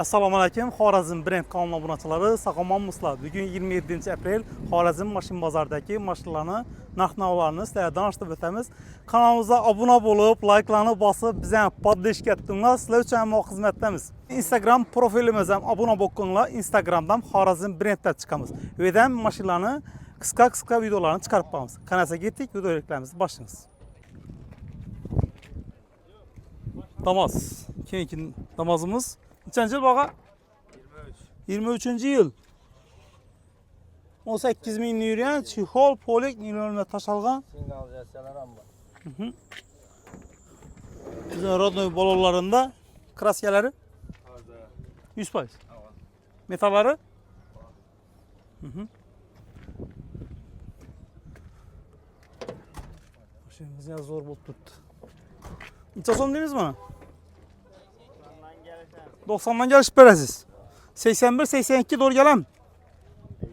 Assalomu alaykum. Xorazm brend kanalına obunachiları, sağolmansizlar. Bugün 27 aprel Xorazm maşın bazardagi mashinalarni narx-navolarni sizlarga tanishtirib o'tamiz. Kanalımıza abone bo'lib, like'larni bosib, bizga podдержка etdinglar. Sizlar uchun ham xizmatdamiz. Instagram profilimizga ham abone bo'linglar. Instagramdan Xorazm brend deb chiqamiz. Bu yerdan mashinalarni qisqa videolarni chiqarib qo'yamiz. Qanaqa ketdik, video reklamimizni boshlaymiz. Damas. Keyingi Damas'ımız Nechanchi yil baqa? 23 yil. 18 ming yurgan, chexol, polik, nilonlar tashalgan. Signalizatsiyalar ham bor. Bizning rodnoy balolarında kraskалari 100%. Metallari? Mashinamiz ya zo'r bo'lib turibdi. Necha so'm deymiz buni? 90'dan gelişip berasiz. 81, 82 doğru gelen.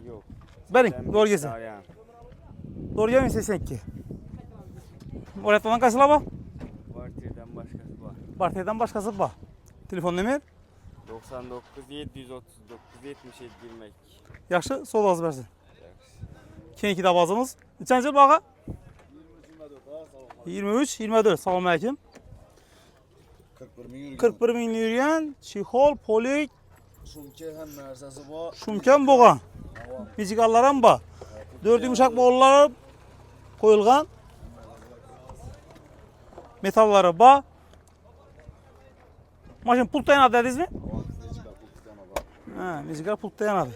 Yok. Berin, doğru gelsin. Doğru gelmeyin 82. Ortadan kaçıla bak? Bartiyeden başkası var. Bartiyeden başkası bak. Telefon numara? 99 739 77 22. Yaxşı, sol az versin. Keyinki de bazımız. Nechanchi yil baqa? 23, 24. Salomun alaykum. 41 ming yurgan, chexol, polik, Shumka ham narsasi bor. shumkan bo'lgan. Mijigallar ham bor. 4 yumshoq bolalar qo'yilgan. Metallari bor. Mashina pultda yanadi dedingizmi? Ha, mijigal pultda yanadi.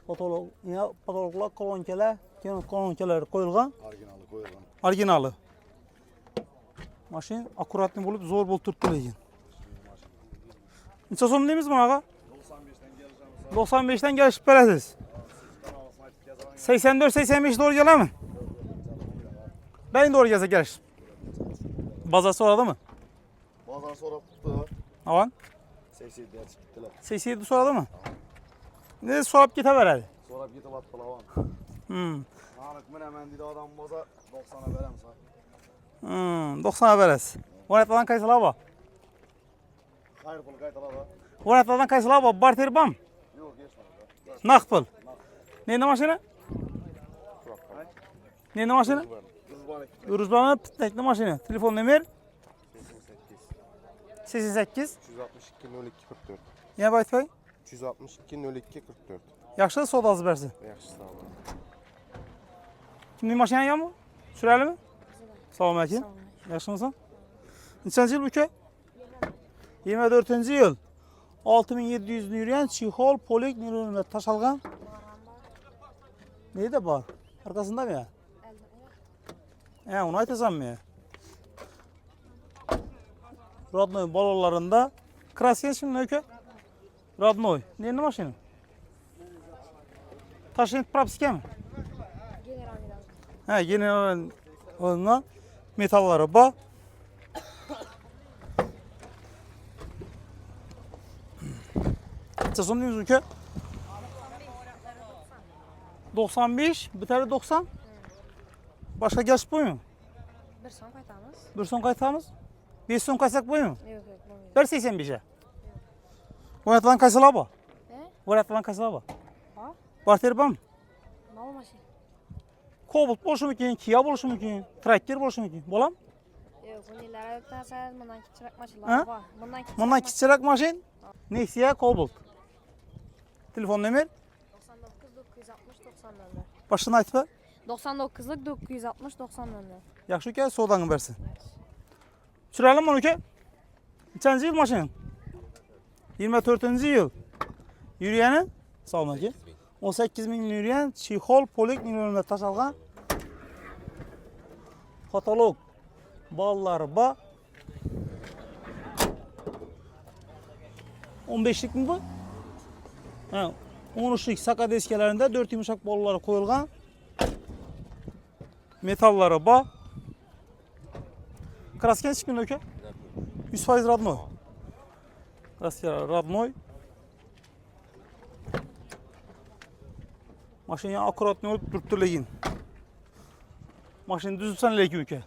Patologlar, kolonkalar, kolonkalar qo'yilgan. Originali qo'yilgan. Originali. Mashin akkuratli bo'lib, zo'r bo'lib turibdi lekin. Necha so'm deymiz bunaqa? 95 dan kelishib berasiz. 84 85 doğru geldimi? Ben doğru gelse gelish. Bazar so'radimi? Bozor so'rab turibdi. Avan? 87 yetib ketdilar. 87 so'radimi? Ne so'rab ketaveradi? So'rab ketyaptilar avan. Aniq minaman deydi odam bo'lsa 90 ga beramiz. 90'a berasiz. O'rnatdan qaysilar bor? Xayr pul qaytaradi. O'rnatdan qaysilar bor? Barter bormi? Yo'q, hech narsa. Naqd pul. Nenda mashina? Nenda mashina? Uruzbani pitnakli mashina. Telefon nomer? 88 362 02 44. Yana aytmay? 362 02 44. Yaxshi, savdosi bersin. Yaxshi, sağ olun. Kimning mashinasi bu? Süralimi? Salomun alaykum. Yaxshimisan? Nechanchi yil uka? 24-yil. 6700 yurgan, chexol, polik, nilonlar tashalgan. Neydi bor? Arkasındami ya? Ya, onu aytasanmi ya? Rodnoy balolarında kraska şimdi uka? Rodnoy. Neydi mashina? Tashkent propiskami? Ha, general olingan metallari bor. Necha so'm deymiz uka? 95, bitari 90. Başka gelişip qo'ymi? 1 so'm qaytamiz. 1 so'm qaytamiz. 5 so'm qaytsak qo'ymi? Yo'q, bo'lmaydi. 1.85'e. O'rnatdan qaysilar bor? O'rnatdan qaysilar bor? Bor. Barter bormi? Nova mashina. Cobalt bo'lishi mumkin, Kia bo'lishi mumkin, Tracker bo'lishi mumkin. Bo'ladimi? Yo'q, bunlar o'tasa bundan kichikroq Ha? mashinalar bor. Bundan kichikroq mashin? Nexia Cobalt. Telefon nomer? 99 960 90 00. Başını aytib ber. 99'lik 960 90 00. Yaxshi uka, sodangni bersin. Tushiralim buni uka. Nechanchi yil mashina? 24-yil. Yurgani? Salomun aka. 18 ming yurgan, chexol, polik, nilonlar tashalgan. Katalog ballari bor. 15'lik mi bu? Ha, 13'lik saka deskalarında 4 yumuşak bolalar qo'yilgan. Metallari bor. Kraska necha kunda uka? 100% rodnoy. Kraska rodnoy. Mashina akkuratni olib turibdi lekin. Mashina düzübsan lekin uka.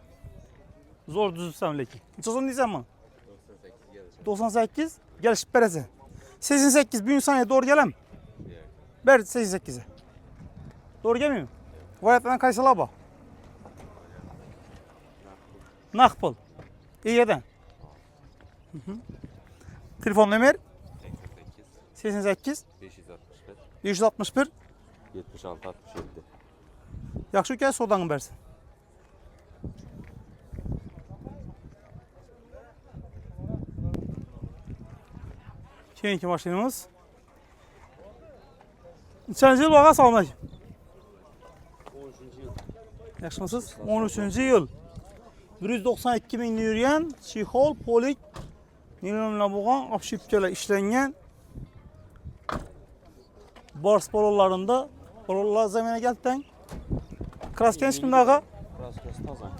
Zo'r düzübsan lekin. Necha so'm deysan buni? 98 gelişip beresi. 88 bir saniye doğru gelem. Ber 88'e. Doğru gelmiyor mu? Vayatdan kaysala bak. Nakpıl. İyiden. Telefon numara 88 561 561 76 67. Yaxşı gəl sodanı versin. Keyinki maşinimiz. Neçənci il bağa salmaq? 13. yıl. Yaxşımısınız? 13-cü yıl. 192 min yürüyen, çixol, polik, nilonla boğan, apşipkələ işlənən bars bolollarında bolollar zəminə gəldikdən kraska heç kimdə ağa? Kraskası taza.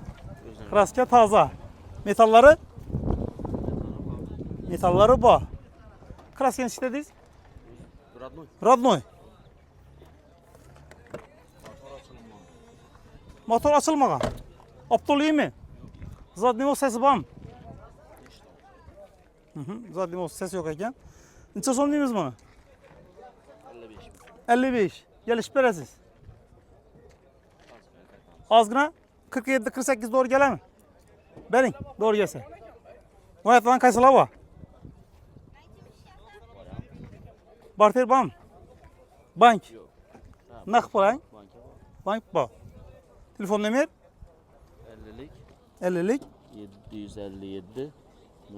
Kraska taza. Metalları? Metalları var. Kraska neçə dediniz? Radnoy. Radnoy. Motor açılmağa. Aptol iyi mi? Zadnimo sesi var mı? Zadnimo sesi yok eken. Neçə son deyimiz bunu? 55. 55. Geliş berəsiz. Azgına 47-48 doğru gələr mi? Berin, doğru gəlsə. Vayatdan kaysala var. Barter var mı? Bank. Nakp var. Bank var. Telefon numara 50'lik 50'lik. 757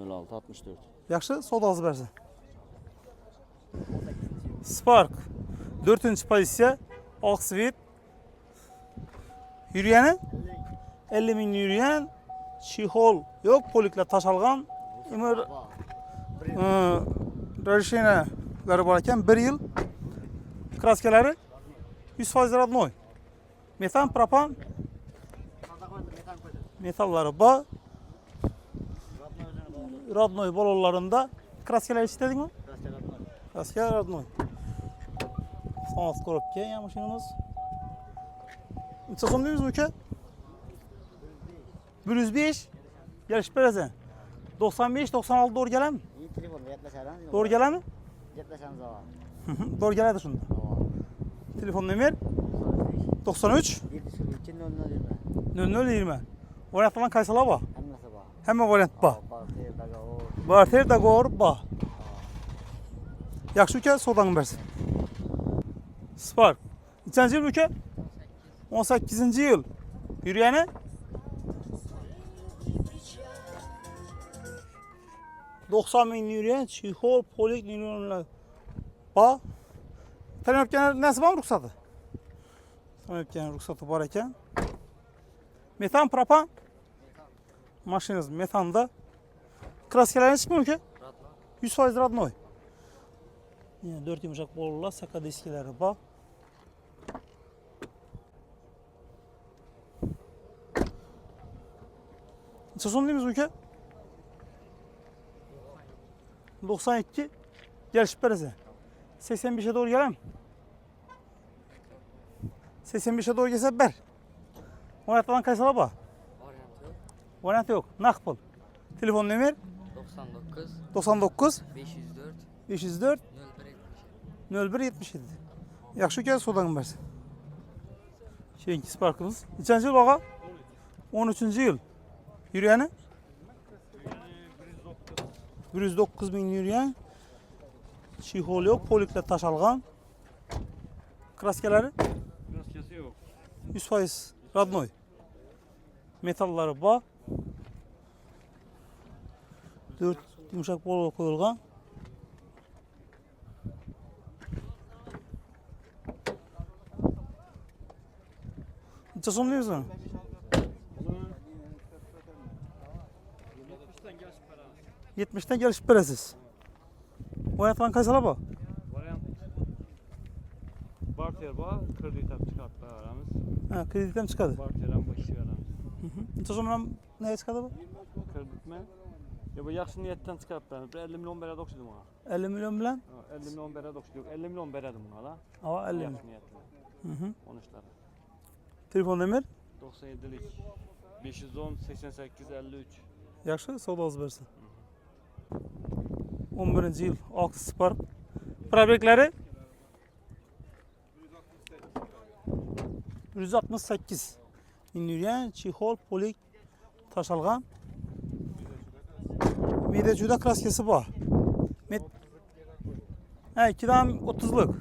06 64. Yaxşı, soda azı versin. Spark 4-cü pozisiya, Oxford. Yürüyəni 50 min yürüyen, çixol yok, poliklə taşalğan. İmir rejişenələri varkən 1 yıl. Kraskaları 100% radnoy. Metan, propan. Metalları var. Radnoy bolollarında kraskalar istedin mi? Kraska radnoy. Sanat korupke ya maşinimiz. Neçə son deyiz bu ki? 105. Geliş berəsən. 95-96 doğru gələn mi? İyi telefon, yetmesen. Doğru gələn mi? Yetmesen zaman. Doğru gələdir şunda. Telefon numara 93 702 00 0020. Variantlardan kaysala var. Hem nasıl bak? Hemen variant var. Bartı, daga o. Barter da qor var. Yaxşı ki sodanı versin. Spark. Neçənci il bu ki? 18-ci yıl. Yürüyəni? $90 min yürüyen, çixol, polik, nilonlar. Ba. Təlim öpkənin nəsi var mı ruxsatı? Təlim öpkənin ruxsatı var ikən. Metan, propan. Maşininiz metanda. Kraskələrin çıxmıyor ki? 100% radnoy. Yine 4 yumuşak bolurlar, saka diskileri var. Neçə son deyimiz bu ki? 92 gelişip berəsə. 85'e doğru gələm. 85'e doğru gəlsə bər. Variantdan kaysala bax. Variant yok. Nakpıl. Telefon numara 99 504 0177. Yaxşı gəl sodan versin. Şeyinki Sparkımız. Neçənci yıl bağa? 13-cü yıl. Yürüyəni? 109 min yürüyen. Çixol yok, poliklə taşalğan. Kraskaları? Kraskası yok. 100% radnoy. Metalları var. 4 yumuşak bol koyulğan. Neçə son deyiz onu? 70'ten gelişip berəsiz. Variantdan kaysala bax. Variant. Barter var, kreditap çıkarttı aramız. Ha, kreditten çıkadı. Barter'an başı aramız. Neçə sonra neye çıkadı bu? Kredit mi? Ya bu yaxşı niyetten çıkarttı. 50 milyon bərə oxşudu bana. 50 milyon bilen? 50 milyon bərə oxşudu. Yok 50 milyon bərədim buna da. Ava 50 milyon. Yaxşı niyetli. Konuşları. Telefon numara? 97'lik 510 88 53. Yaxşı, sağ ol, az versin. 11 yıl Ox Spark. Probekleri 168. İnlüyen, çihol, polik taşalgan. Midecüde kraskesi var. He, 2'den 30'luk.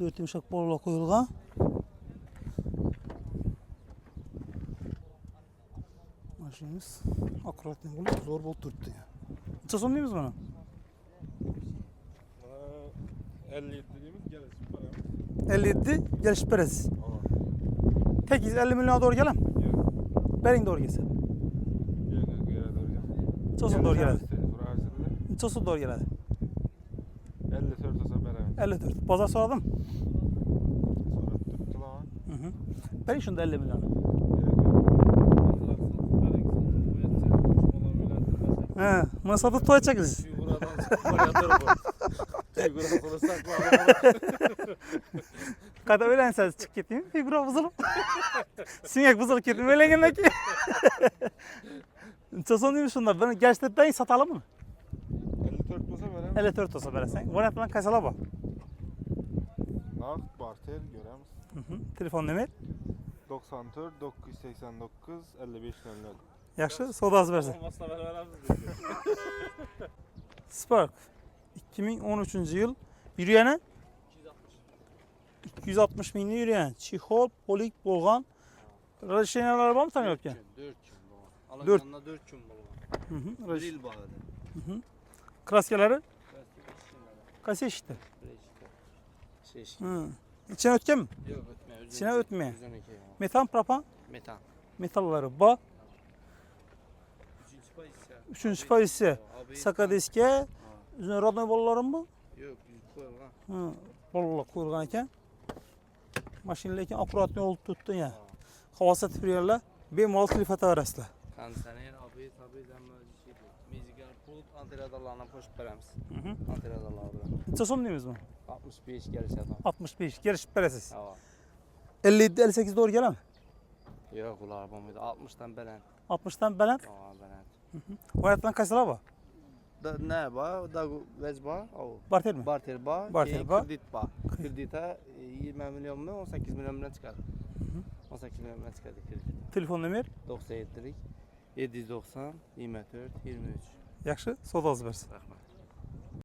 4 yumuşak bolla koyulgan. Maşinimiz akurat ne bulup zor bol turttu ya. Neçe son deyimiz bana? 57 dediğimiz gelesi. 57 geliş perez. Tek 50 milyona doğru gelen. Berin doğru gelse. Çosu doğru geledi. Çosu doğru geledi. 54 olsa beraber. 54. Pazar soradım. Sonra tuttu lan. Berin şunda 50 milyon. He, masada toy çekiriz. Kada öğlenseniz çık giteyim. Figura buzulup. Sinek buzulup gittim. Öyle gelmek ki. Çosun değil mi şunlar? Ben gerçekten satalım mı? 54 olsa beraber. 54 olsa veresen. Var yapılan kaysala bak. Nakt barter göremiz. Telefon numara. 94 989 55 00. Yaxşı, soda az versen. Spark. 2013 yıl. Yürüyene? 260 binli yürüyen. Çihol, polik, bolgan. Rajişenerler var mı tanıyorken? 4 gün 4. Alakan'da 4 gün buluyor. Drill bağladı. Kraskeleri? Kaç eşitti? İçine ötken mi? Yok ötme. İçine ötme. 112 ya. Metan, propan, Metan. metalları ba. 3. pay ise. Üçüncü pay ise Abi. Sakadiske. Üzerine radyo bolların mı? Yok 100 koy lan. Bolla koyulgan ekan. Mashinalekin akurat ne oldu tuttun ya. Havasa tipirlerle bemalol telefon arasında. Kansener abi tabi zamlı şey bu. Müzikler bulup antiradalarına koşup veremiz. Antiradalar bilen. Neçe son deyimiz mi? 65 geliş adam. 65. Geliş beresiz. Hava. 57 58 doğru gelen mi? Yok ular bombaydı. 60'tan belen. 60'tan belen. Aa belen. O hayattan kaçlar var? Da ne ba? Da vec ba? O. Barter mi? Barter ba. Barter ba. Kredit ba. Kredite 20 milyon mu 18 milyon mu çıkar? 18 milyon mu çıkardı kredit. Telefon numara. 97 790 24 23. Yaxşı, soda az versin. Rahmet.